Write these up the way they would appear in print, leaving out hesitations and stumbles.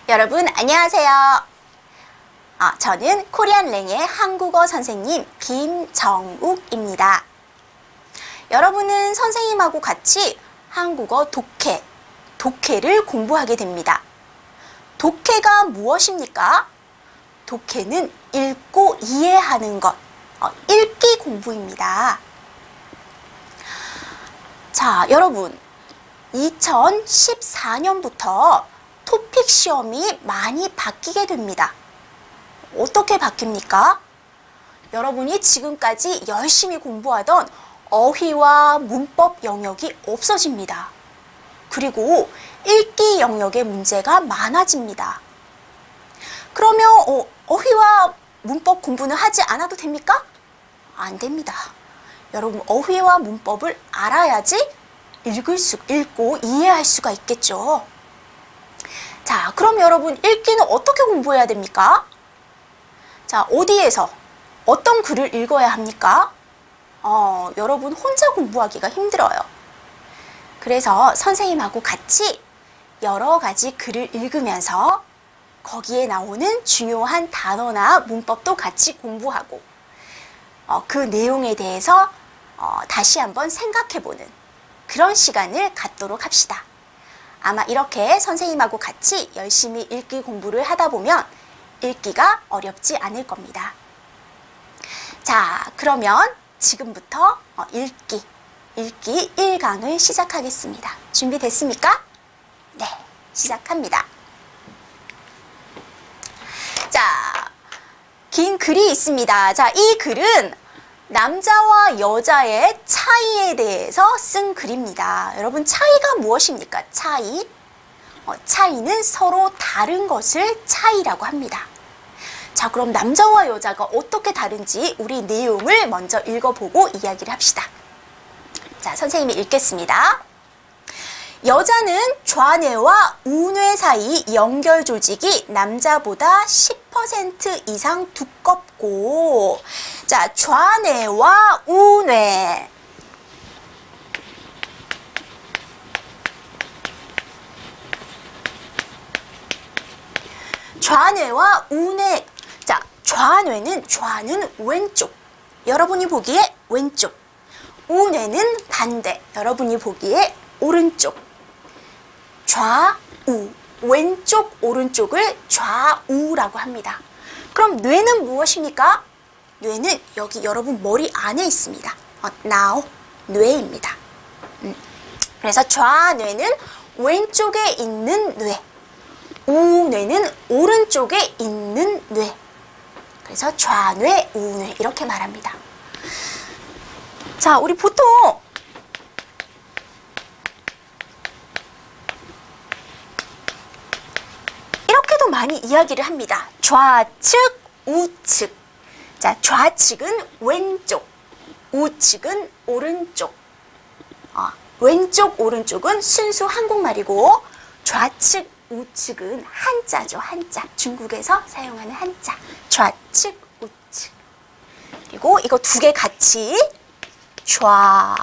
여러분 안녕하세요. 저는 코리안랭의 한국어 선생님 김정욱입니다. 여러분은 선생님하고 같이 한국어 독해를 공부하게 됩니다. 독해가 무엇입니까? 독해는 읽고 이해하는 것, 읽기 공부입니다. 자, 여러분 2014년부터 토픽 시험이 많이 바뀌게 됩니다. 어떻게 바뀝니까? 여러분이 지금까지 열심히 공부하던 어휘와 문법 영역이 없어집니다. 그리고 읽기 영역의 문제가 많아집니다. 그러면 어휘와 문법 공부는 하지 않아도 됩니까? 안 됩니다. 여러분 어휘와 문법을 알아야지 읽고 이해할 수가 있겠죠. 자, 그럼 여러분 읽기는 어떻게 공부해야 됩니까? 자, 어디에서 어떤 글을 읽어야 합니까? 여러분 혼자 공부하기가 힘들어요. 그래서 선생님하고 같이 여러 가지 글을 읽으면서 거기에 나오는 중요한 단어나 문법도 같이 공부하고 그 내용에 대해서 다시 한번 생각해보는 그런 시간을 갖도록 합시다. 아마 이렇게 선생님하고 같이 열심히 읽기 공부를 하다 보면 읽기가 어렵지 않을 겁니다. 자, 그러면 지금부터 읽기 1강을 시작하겠습니다. 준비됐습니까? 네, 시작합니다. 자, 긴 글이 있습니다. 자, 이 글은 남자와 여자의 차이에 대해서 쓴 글입니다. 여러분 차이가 무엇입니까? 차이? 차이는 서로 다른 것을 차이라고 합니다. 자, 그럼 남자와 여자가 어떻게 다른지 우리 내용을 먼저 읽어보고 이야기를 합시다. 자, 선생님이 읽겠습니다. 여자는 좌뇌와 우뇌 사이 연결 조직이 남자보다 10% 이상 두껍고, 자, 좌뇌와 우뇌. 좌뇌와 우뇌. 자, 좌는 왼쪽. 여러분이 보기에 왼쪽. 우뇌는 반대. 여러분이 보기에 오른쪽. 좌우. 왼쪽, 오른쪽을 좌우라고 합니다. 그럼 뇌는 무엇입니까? 뇌는 여기 여러분 머리 안에 있습니다. 뇌입니다. 그래서 좌뇌는 왼쪽에 있는 뇌. 우뇌는 오른쪽에 있는 뇌. 그래서 좌뇌, 우뇌 이렇게 말합니다. 자, 우리 보통 이렇게도 많이 이야기를 합니다. 좌측, 우측. 자, 좌측은 왼쪽, 우측은 오른쪽. 왼쪽, 오른쪽은 순수 한국말이고 좌측, 우측은 한자죠. 한자. 중국에서 사용하는 한자. 좌측, 우측. 그리고 이거 두 개 같이 좌우,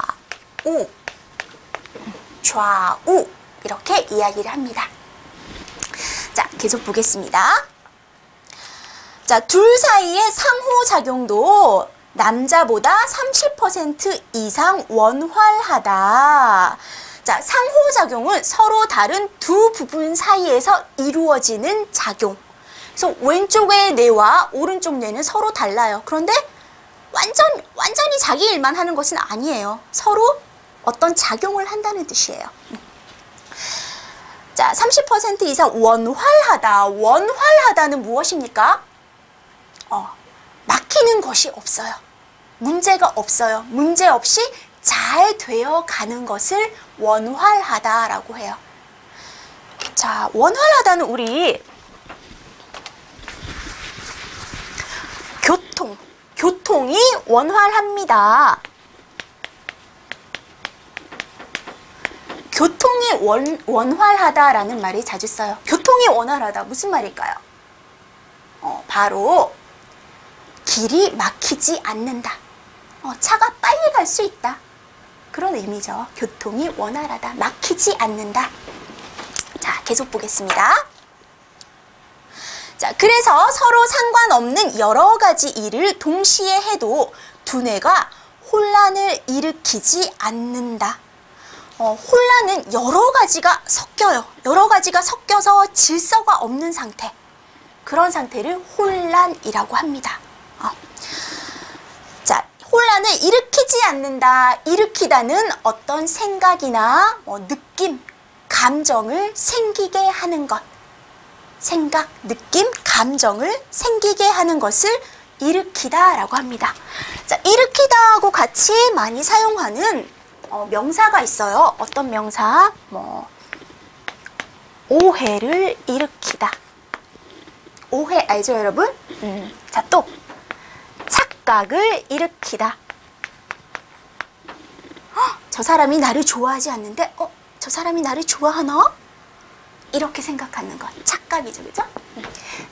좌우 이렇게 이야기를 합니다. 자, 계속 보겠습니다. 자, 둘 사이의 상호작용도 남자보다 30% 이상 원활하다. 자, 상호작용은 서로 다른 두 부분 사이에서 이루어지는 작용. 그래서 왼쪽의 뇌와 오른쪽 뇌는 서로 달라요. 그런데 완전히 자기 일만 하는 것은 아니에요. 서로 어떤 작용을 한다는 뜻이에요. 자, 30% 이상 원활하다. 원활하다는 무엇입니까? 막히는 것이 없어요. 문제가 없어요. 문제 없이 잘 되어 가는 것을 원활하다라고 해요. 자, 원활하다는 우리 교통이 원활합니다. 교통이 원활하다라는 말이 자주 써요. 교통이 원활하다. 무슨 말일까요? 바로 길이 막히지 않는다. 차가 빨리 갈 수 있다. 그런 의미죠. 교통이 원활하다. 막히지 않는다. 자, 계속 보겠습니다. 자, 그래서 서로 상관없는 여러 가지 일을 동시에 해도 두뇌가 혼란을 일으키지 않는다. 혼란은 여러 가지가 섞여요. 여러 가지가 섞여서 질서가 없는 상태. 그런 상태를 혼란이라고 합니다. 자, 혼란을 일으키지 않는다. 일으키다는 어떤 생각이나 느낌, 감정을 생기게 하는 것. 생각, 느낌, 감정을 생기게 하는 것을 일으키다라고 합니다. 자, 일으키다하고 같이 많이 사용하는 명사가 있어요. 어떤 명사? 오해를 일으키다. 오해 알죠, 여러분? 자, 또 착각을 일으키다. 저 사람이 나를 좋아하지 않는데, 저 사람이 나를 좋아하나? 이렇게 생각하는 것. 착각이죠, 그죠?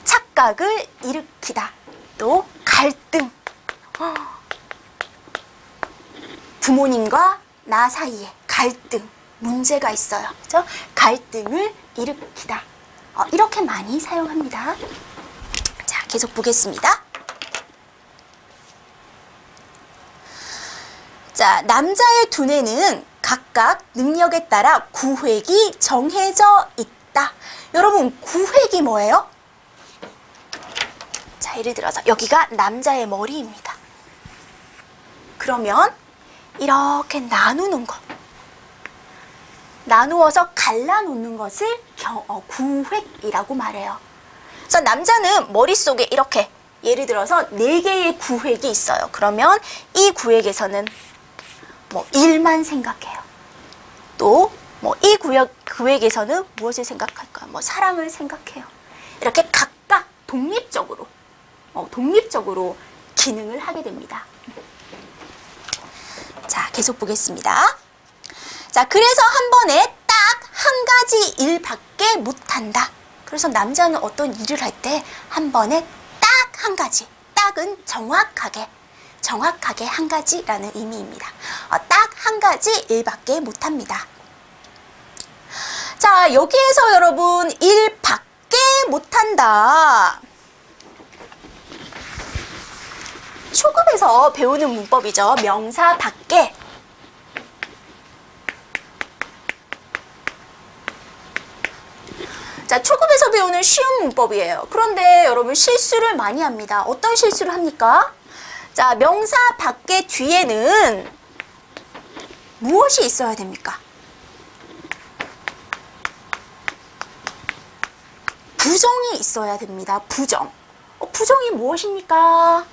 착각을 일으키다. 또 갈등. 부모님과 나 사이에 갈등, 문제가 있어요. 그죠? 갈등을 일으키다. 이렇게 많이 사용합니다. 자, 계속 보겠습니다. 자, 남자의 두뇌는 각각 능력에 따라 구획이 정해져 있다. 여러분, 구획이 뭐예요? 자, 예를 들어서 여기가 남자의 머리입니다. 그러면 이렇게 나누는 것, 나누어서 갈라놓는 것을 구획이라고 말해요. 그래서 남자는 머릿속에 이렇게 예를 들어서 4개의 구획이 있어요. 그러면 이 구획에서는 일만 생각해요. 또 이 구획에서는 무엇을 생각할까요? 사랑을 생각해요. 이렇게 각각 독립적으로 기능을 하게 됩니다. 자, 계속 보겠습니다. 자, 그래서 한 번에 딱 한 가지 일밖에 못한다. 그래서 남자는 어떤 일을 할 때 한 번에 딱 한 가지, 딱은 정확하게 한 가지라는 의미입니다. 딱 한 가지 일밖에 못합니다. 자, 여기에서 여러분 일밖에 못한다. 초급에서 배우는 문법이죠. 명사 밖에. 자, 초급에서 배우는 쉬운 문법이에요. 그런데 여러분 실수를 많이 합니다. 어떤 실수를 합니까? 자, 명사 밖에 뒤에는 무엇이 있어야 됩니까? 부정이 있어야 됩니다. 부정. 부정이 무엇입니까?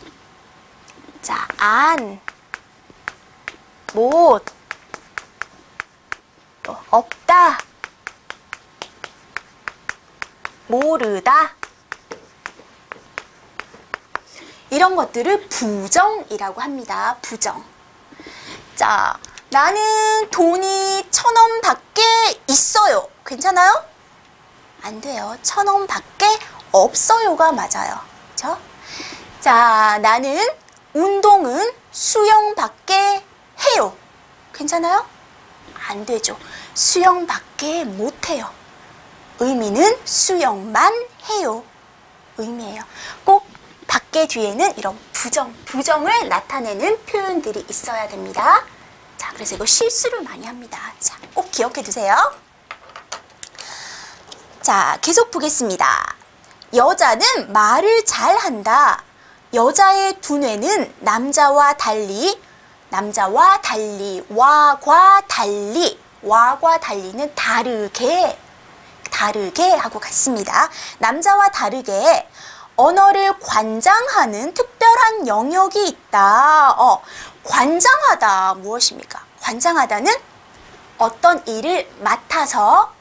자, 안, 못, 또 없다, 모르다. 이런 것들을 부정이라고 합니다. 부정. 자, 나는 돈이 1,000원 밖에 있어요. 괜찮아요? 안 돼요. 1,000원 밖에 없어요가 맞아요. 그렇죠? 자, 나는 운동은 수영밖에 해요. 괜찮아요? 안 되죠. 수영밖에 못해요. 의미는 수영만 해요. 의미예요. 꼭 밖에 뒤에는 이런 부정을 나타내는 표현들이 있어야 됩니다. 자, 그래서 이거 실수를 많이 합니다. 자, 꼭 기억해 두세요. 자, 계속 보겠습니다. 여자는 말을 잘한다. 여자의 두뇌는 남자와 달리, 와과 달리는 다르게 하고 같습니다. 남자와 다르게 언어를 관장하는 특별한 영역이 있다. 관장하다 무엇입니까? 관장하다는 어떤 일을 맡아서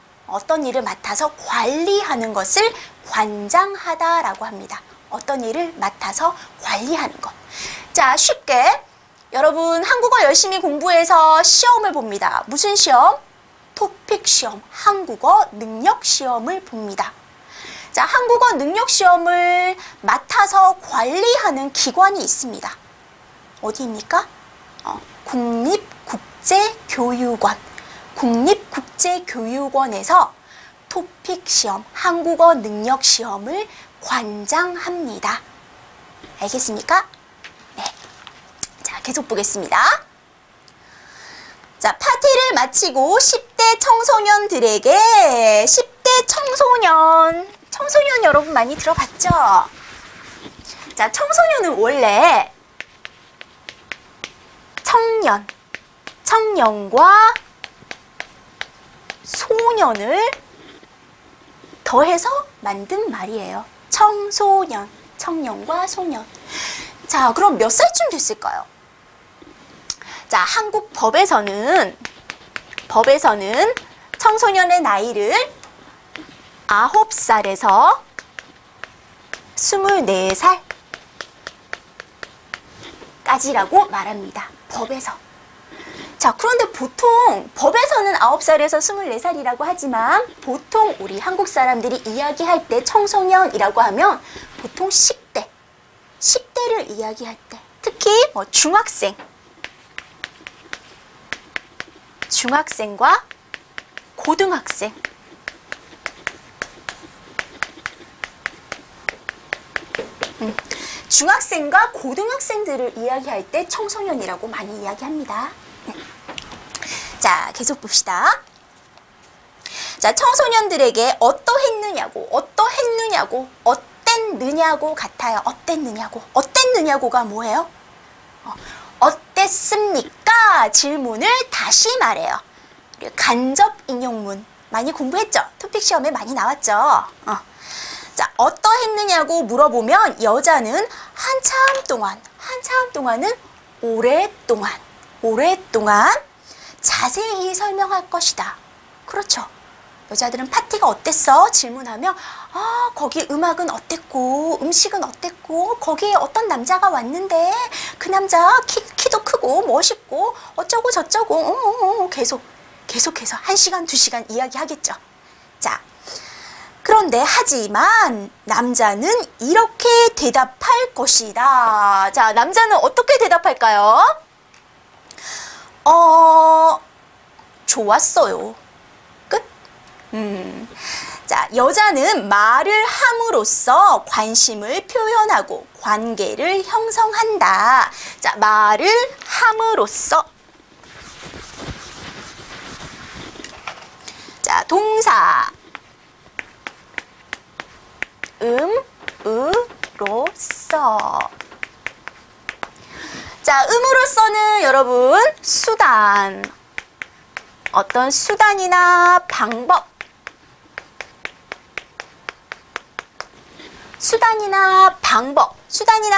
관리하는 것을 관장하다라고 합니다. 어떤 일을 맡아서 관리하는 것. 자, 쉽게 여러분 한국어 열심히 공부해서 시험을 봅니다. 무슨 시험? 토픽 시험, 한국어 능력 시험을 봅니다. 자, 한국어 능력 시험을 맡아서 관리하는 기관이 있습니다. 어디입니까? 국립국제교육원. 국립국제교육원에서 토픽 시험, 한국어 능력 시험을 관장합니다. 알겠습니까? 네. 자, 계속 보겠습니다. 자, 파티를 마치고 10대 청소년들에게 10대 청소년 여러분 많이 들어봤죠? 자, 청소년은 원래 청년과 소년을 더해서 만든 말이에요. 청소년, 청년과 소년. 자, 그럼 몇 살쯤 됐을까요? 자, 한국 법에서는 청소년의 나이를 9살에서 24살 까지라고 말합니다. 법에서. 자, 그런데 보통 법에서는 9살에서 24살이라고 하지만 보통 우리 한국 사람들이 이야기할 때 청소년이라고 하면 보통 10대를 이야기할 때, 특히 뭐 중학생과 고등학생, 중학생과 고등학생들을 이야기할 때 청소년이라고 많이 이야기합니다. 자, 계속 봅시다. 자, 청소년들에게 어떠했느냐고 같아요. 어땠느냐고가 뭐예요? 어땠습니까? 질문을 다시 말해요. 간접 인용문 많이 공부했죠? 토픽 시험에 많이 나왔죠? 자, 어떠했느냐고 물어보면 여자는 한참 동안은 오랫동안 자세히 설명할 것이다. 그렇죠? 여자들은 파티가 어땠어? 질문하면 거기 음악은 어땠고 음식은 어땠고 거기에 어떤 남자가 왔는데 그 남자 키도 크고 멋있고 어쩌고 저쩌고 계속해서 1시간, 2시간 이야기하겠죠. 자, 그런데 하지만 남자는 이렇게 대답할 것이다. 자, 남자는 어떻게 대답할까요? 좋았어요. 끝. 자, 여자는 말을 함으로써 관심을 표현하고 관계를 형성한다. 자, 말을 함으로써. 자, 동사. 으로써. 자, 음으로써는 여러분 수단. 어떤 수단이나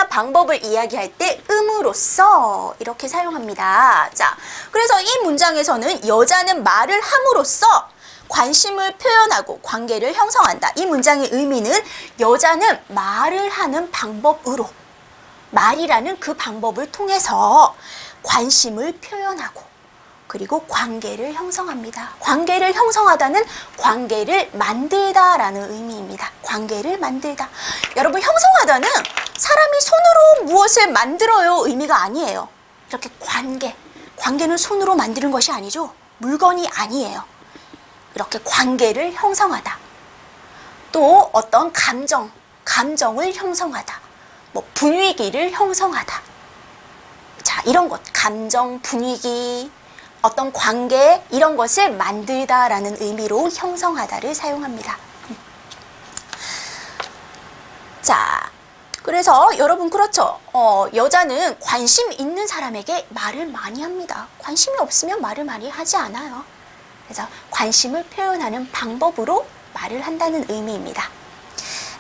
방법을 이야기할 때 음으로써 이렇게 사용합니다. 자, 그래서 이 문장에서는 여자는 말을 함으로써 관심을 표현하고 관계를 형성한다. 이 문장의 의미는 여자는 말을 하는 방법으로, 말이라는 그 방법을 통해서 관심을 표현하고 그리고 관계를 형성합니다. 관계를 형성하다는 관계를 만들다라는 의미입니다. 관계를 만들다. 여러분, 형성하다는 사람이 손으로 무엇을 만들어요 의미가 아니에요. 이렇게 관계는 손으로 만드는 것이 아니죠. 물건이 아니에요. 이렇게 관계를 형성하다. 또 어떤 감정을 형성하다. 뭐 분위기를 형성하다. 자, 이런 것, 감정, 분위기, 어떤 관계, 이런 것을 만들다라는 의미로 형성하다를 사용합니다. 자, 그래서 여러분 그렇죠. 여자는 관심 있는 사람에게 말을 많이 합니다. 관심이 없으면 말을 많이 하지 않아요. 그래서 관심을 표현하는 방법으로 말을 한다는 의미입니다.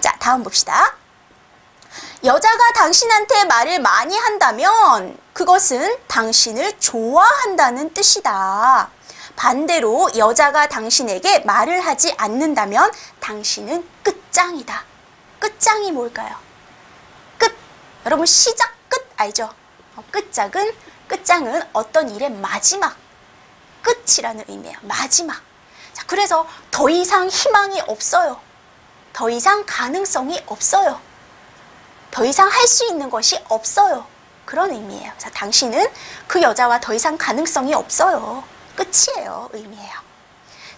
자, 다음 봅시다. 여자가 당신한테 말을 많이 한다면 그것은 당신을 좋아한다는 뜻이다. 반대로 여자가 당신에게 말을 하지 않는다면 당신은 끝장이다. 끝장이 뭘까요? 끝. 여러분, 시작, 끝 알죠? 끝장은 어떤 일의 마지막, 끝이라는 의미예요. 마지막. 자, 그래서 더 이상 희망이 없어요. 더 이상 가능성이 없어요. 더 이상 할 수 있는 것이 없어요. 그런 의미예요. 자, 당신은 그 여자와 더 이상 가능성이 없어요. 끝이에요. 의미예요.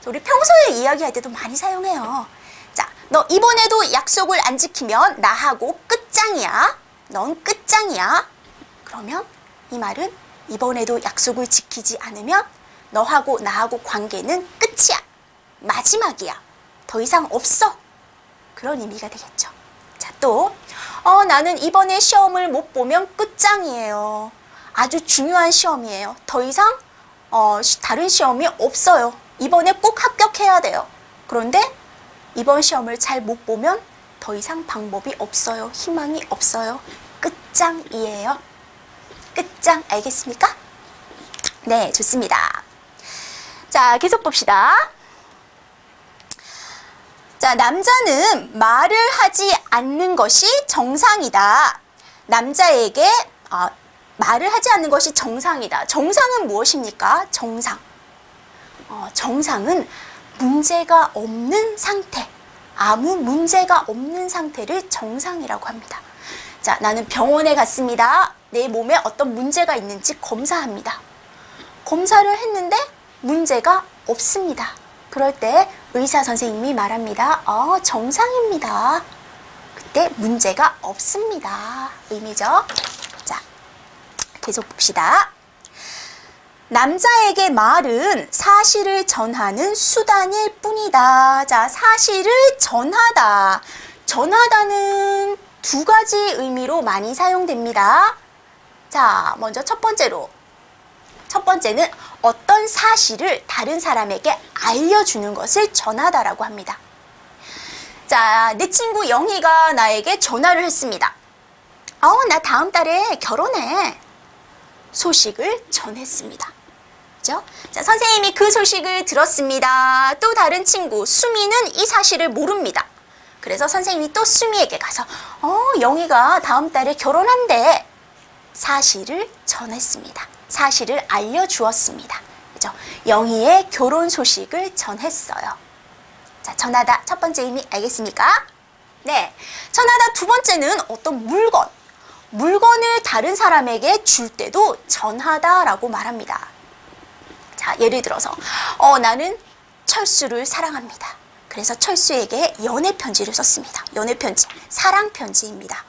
우리 평소에 이야기할 때도 많이 사용해요. 자, 너 이번에도 약속을 안 지키면 나하고 끝장이야. 넌 끝장이야. 그러면 이 말은 이번에도 약속을 지키지 않으면 너하고 나하고 관계는 끝이야. 마지막이야. 더 이상 없어. 그런 의미가 되겠죠. 자, 또 나는 이번에 시험을 못 보면 끝장이에요. 아주 중요한 시험이에요. 더 이상 다른 시험이 없어요. 이번에 꼭 합격해야 돼요. 그런데 이번 시험을 잘 못 보면 더 이상 방법이 없어요. 희망이 없어요. 끝장이에요. 끝장 알겠습니까? 네, 좋습니다. 자, 계속 봅시다. 자, 남자는 말을 하지 않는 것이 정상이다. 남자에게 말을 하지 않는 것이 정상이다. 정상은 무엇입니까? 정상. 정상은 문제가 없는 상태. 아무 문제가 없는 상태를 정상이라고 합니다. 자, 나는 병원에 갔습니다. 내 몸에 어떤 문제가 있는지 검사합니다. 검사를 했는데 문제가 없습니다. 그럴 때 의사 선생님이 말합니다. 정상입니다. 그때 문제가 없습니다. 의미죠. 자, 계속 봅시다. 남자에게 말은 사실을 전하는 수단일 뿐이다. 자, 사실을 전하다. 전하다는 두 가지 의미로 많이 사용됩니다. 자, 먼저 첫 번째는 어떤 사실을 다른 사람에게 알려주는 것을 전하다라고 합니다. 자, 내 친구 영희가 나에게 전화를 했습니다. 나 다음 달에 결혼해. 소식을 전했습니다. 그죠? 자, 선생님이 그 소식을 들었습니다. 또 다른 친구 수미는 이 사실을 모릅니다. 그래서 선생님이 또 수미에게 가서 영희가 다음 달에 결혼한대. 사실을 전했습니다. 사실을 알려주었습니다. 그죠? 영희의 결혼 소식을 전했어요. 자, 전하다 첫 번째 의미 알겠습니까? 네. 전하다 두 번째는 어떤 물건을 다른 사람에게 줄 때도 전하다라고 말합니다. 자, 예를 들어서 나는 철수를 사랑합니다. 그래서 철수에게 연애 편지를 썼습니다. 연애 편지, 사랑 편지입니다.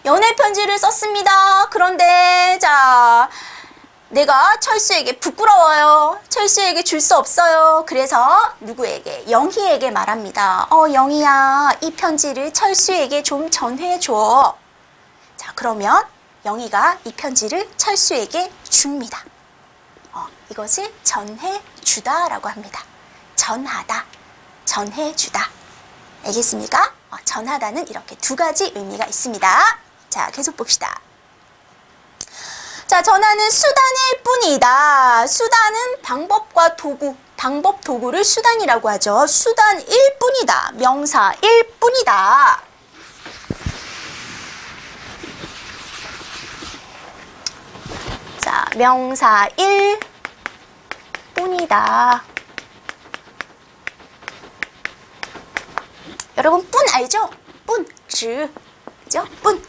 연애 편지를 썼습니다. 그런데 자, 내가 철수에게 부끄러워요. 철수에게 줄 수 없어요. 그래서 누구에게? 영희에게 말합니다. 영희야, 이 편지를 철수에게 좀 전해줘. 자, 그러면 영희가 이 편지를 철수에게 줍니다. 이것을 전해주다라고 합니다. 전하다, 전해주다. 알겠습니까? 전하다는 이렇게 두 가지 의미가 있습니다. 자, 계속 봅시다. 자, 전하는 수단일 뿐이다. 수단은 방법과 도구, 방법, 도구를 수단이라고 하죠. 수단일 뿐이다. 명사일 뿐이다. 자, 명사일 뿐이다. 여러분, 뿐 알죠? 뿐, 그죠? 뿐.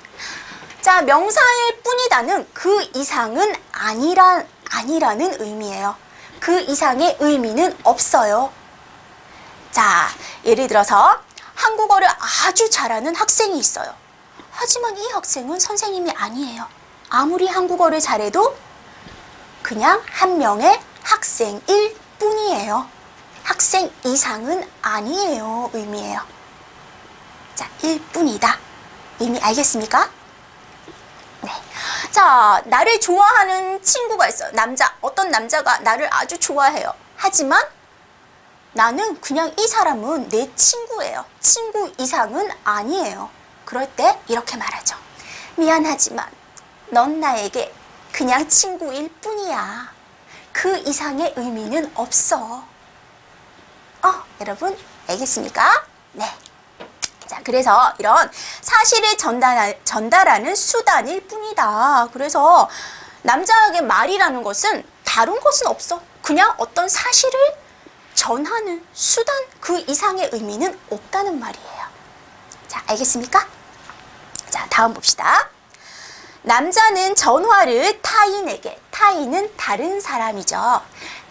자, 명사일 뿐이다는 그 이상은 아니라는 의미예요. 그 이상의 의미는 없어요. 자, 예를 들어서 한국어를 아주 잘하는 학생이 있어요. 하지만 이 학생은 선생님이 아니에요. 아무리 한국어를 잘해도 그냥 한 명의 학생일 뿐이에요. 학생 이상은 아니에요. 의미예요. 자, 일 뿐이다. 의미 알겠습니까? 네. 자, 나를 좋아하는 친구가 있어요. 어떤 남자가 나를 아주 좋아해요. 하지만 나는 그냥 이 사람은 내 친구예요. 친구 이상은 아니에요. 그럴 때 이렇게 말하죠. 미안하지만 넌 나에게 그냥 친구일 뿐이야. 그 이상의 의미는 없어. 여러분 알겠습니까? 네. 자, 그래서 이런 사실을 전달하는 수단일 뿐이다. 그래서 남자에게 말이라는 것은 다른 것은 없어. 그냥 어떤 사실을 전하는 수단, 그 이상의 의미는 없다는 말이에요. 자, 알겠습니까? 자, 다음 봅시다. 남자는 전화를 타인에게, 타인은 다른 사람이죠.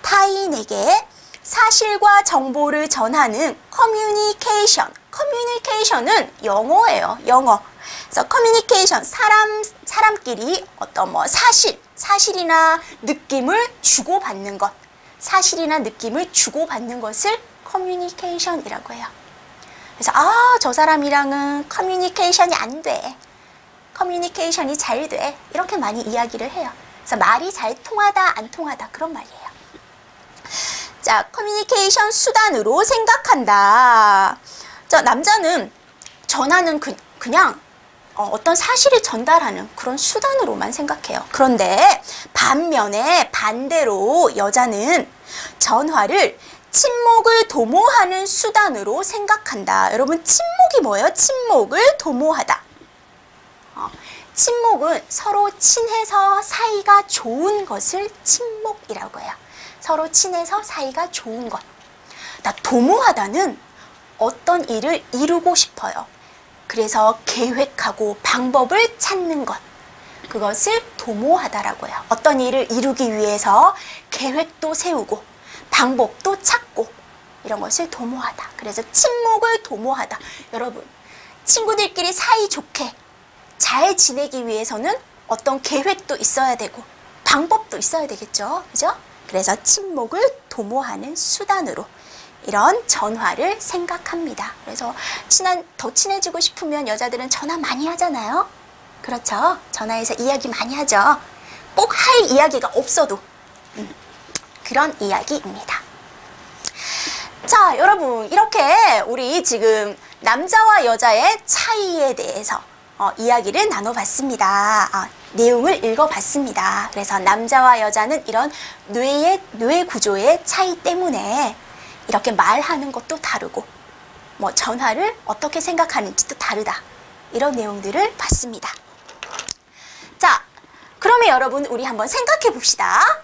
타인에게 사실과 정보를 전하는 커뮤니케이션. 커뮤니케이션은 영어예요. 영어. 그래서 커뮤니케이션, 사람끼리 어떤 뭐 사실이나 느낌을 주고받는 것. 사실이나 느낌을 주고받는 것을 커뮤니케이션이라고 해요. 그래서 저 사람이랑은 커뮤니케이션이 안 돼. 커뮤니케이션이 잘 돼. 이렇게 많이 이야기를 해요. 그래서 말이 잘 통하다, 안 통하다 그런 말이에요. 자, 커뮤니케이션 수단으로 생각한다. 자, 남자는 전하는 그냥 어떤 사실을 전달하는 그런 수단으로만 생각해요. 그런데 반대로 여자는 전화를 친목을 도모하는 수단으로 생각한다. 여러분, 친목이 뭐예요? 친목을 도모하다. 친목은 서로 친해서 사이가 좋은 것을 친목이라고 해요. 서로 친해서 사이가 좋은 것. 도모하다는 어떤 일을 이루고 싶어요. 그래서 계획하고 방법을 찾는 것. 그것을 도모하다라고 해요. 어떤 일을 이루기 위해서 계획도 세우고 방법도 찾고 이런 것을 도모하다. 그래서 친목을 도모하다. 여러분, 친구들끼리 사이좋게 잘 지내기 위해서는 어떤 계획도 있어야 되고 방법도 있어야 되겠죠. 그죠? 그래서 친목을 도모하는 수단으로 이런 전화를 생각합니다. 그래서 더 친해지고 싶으면 여자들은 전화 많이 하잖아요. 그렇죠? 전화해서 이야기 많이 하죠. 꼭 할 이야기가 없어도 그런 이야기입니다. 자, 여러분, 이렇게 우리 지금 남자와 여자의 차이에 대해서 이야기를 나눠봤습니다. 내용을 읽어봤습니다. 그래서 남자와 여자는 이런 뇌 구조의 차이 때문에 이렇게 말하는 것도 다르고 뭐 전화를 어떻게 생각하는지도 다르다. 이런 내용들을 봤습니다. 자, 그러면 여러분, 우리 한번 생각해 봅시다.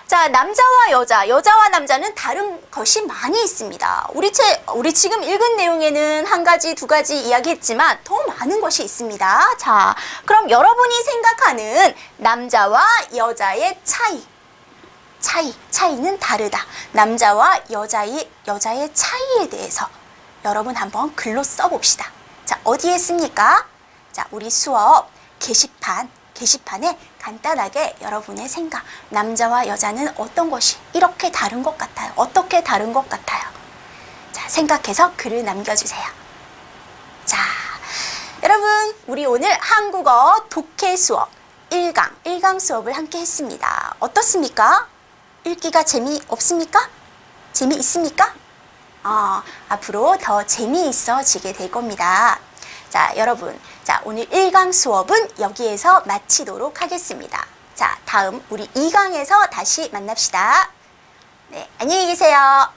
자, 남자와 여자와 남자는 다른 것이 많이 있습니다. 우리 지금 읽은 내용에는 한 가지, 두 가지 이야기했지만 더 많은 것이 있습니다. 자, 그럼 여러분이 생각하는 남자와 여자의 차이는 다르다. 남자와 여자의 차이에 대해서 여러분 한번 글로 써봅시다. 자, 어디에 씁니까? 자, 우리 수업 게시판에 간단하게 여러분의 생각, 남자와 여자는 어떤 것이 이렇게 다른 것 같아요. 어떻게 다른 것 같아요. 자, 생각해서 글을 남겨주세요. 자, 여러분, 우리 오늘 한국어 독해 수업 1강 수업을 함께 했습니다. 어떻습니까? 읽기가 재미없습니까? 재미있습니까? 앞으로 더 재미있어지게 될 겁니다. 자, 여러분, 자, 오늘 1강 수업은 여기에서 마치도록 하겠습니다. 자, 다음 우리 2강에서 다시 만납시다. 네, 안녕히 계세요.